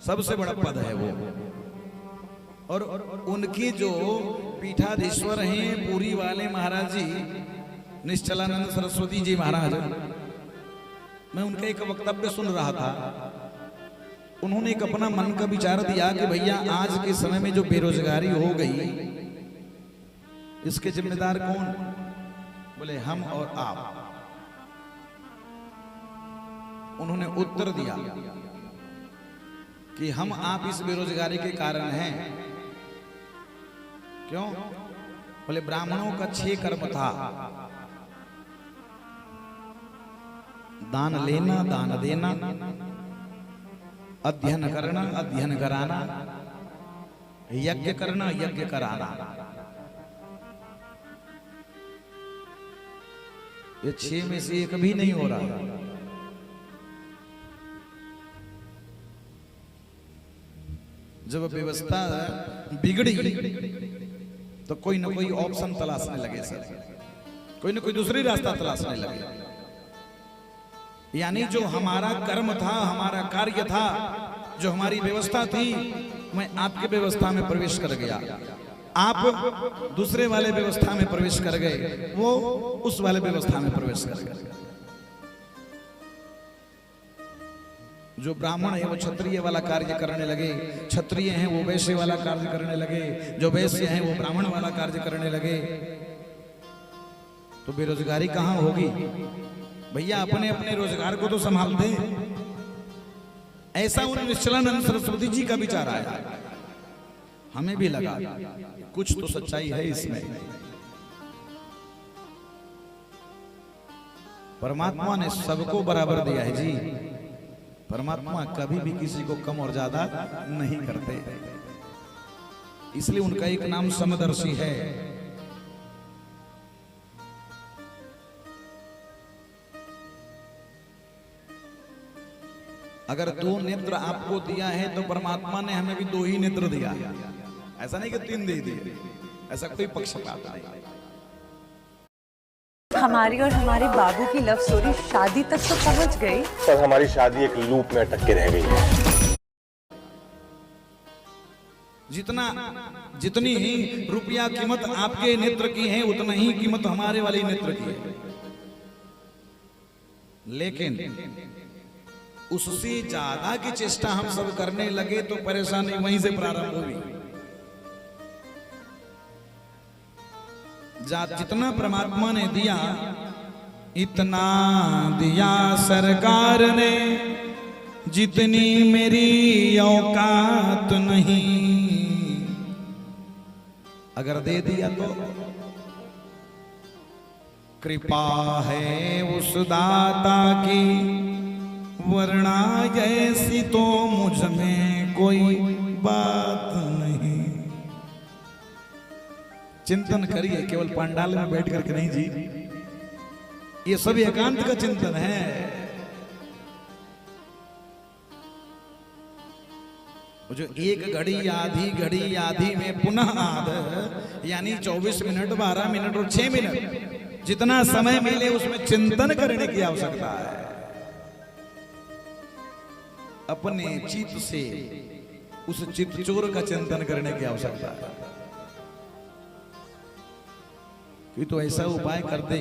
सबसे बड़ा पद है वो। और उनकी जो पीठाधीश्वर हैं पुरी वाले महाराज जी, निश्चलानंद सरस्वती जी महाराज, मैं उनका एक वक्तव्य सुन रहा था। उन्होंने एक अपना मन का विचार दिया कि भैया आज के समय में जो बेरोजगारी हो गई, इसके जिम्मेदार कौन? बोले हम और आप। उन्होंने उत्तर दिया कि हम आप इस बेरोजगारी के कारण हैं। क्यों? बोले ब्राह्मणों का 6 कर्म था, दान लेना, दान देना, अध्ययन करना, अध्ययन कराना, यज्ञ करना, यज्ञ कराना। ये 6 में से एक भी नहीं हो रहा। जब व्यवस्था बिगड़ी तो कोई ना कोई ऑप्शन तलाशने लगे सर, कोई ना कोई दूसरी रास्ता तलाशने लगे। यानी जो हमारा कर्म था, हमारा कार्य था, जो हमारी व्यवस्था थी, मैं आपके व्यवस्था में प्रवेश कर गया, आप दूसरे वाले व्यवस्था में प्रवेश कर गए, वो उस वाले व्यवस्था में प्रवेश कर गए। जो ब्राह्मण है वो क्षत्रिय वाला कार्य करने लगे, क्षत्रिय हैं वो वैश्य वाला कार्य करने लगे, जो वैश्य हैं वो ब्राह्मण वाला कार्य करने लगे। तो बेरोजगारी कहां होगी? भैया अपने अपने रोजगार को तो संभालते। ऐसा उन निश्चलानंद सरस्वती जी का विचार आया। हमें भी लगा कुछ तो सच्चाई है इसमें। परमात्मा ने सबको बराबर दिया है जी। परमात्मा कभी भी किसी को कम और ज्यादा नहीं करते, इसलिए उनका एक नाम समदर्शी है। अगर 2 नेत्र आपको दिया है तो परमात्मा ने हमें भी 2 ही नेत्र दिया। ऐसा नहीं कि 3 दे दिए, ऐसा कोई पक्षपात नहीं। हमारी और हमारे बाबू की लव स्टोरी शादी तक तो पहुंच गई, पर हमारी शादी एक लूप में अटक के रह गई है। जितनी ही रुपया कीमत आपके नेत्र की है, उतना ही कीमत हमारे वाले नेत्र की है। लेकिन उससे ज्यादा की चेष्टा हम सब करने लगे तो परेशानी वहीं से प्रारंभ हुई। जितना परमात्मा ने दिया, इतना दिया सरकार ने, जितनी मेरी औकात नहीं। अगर दे दिया तो कृपा है उस दाता की, वरना जैसी तो मुझ में कोई बात नहीं। चिंतन करिए, केवल पंडाल में बैठ करके नहीं जी, ये सभी एकांत का चिंतन है। जो 1 घड़ी आधी में पुनः आध, यानी 24 मिनट 12 मिनट और 6 मिनट जितना समय मिले उसमें चिंतन करने की आवश्यकता है। अपने चित्त से उस चित्त चोर का चिंतन करने की आवश्यकता है। तो ऐसा उपाय कर दे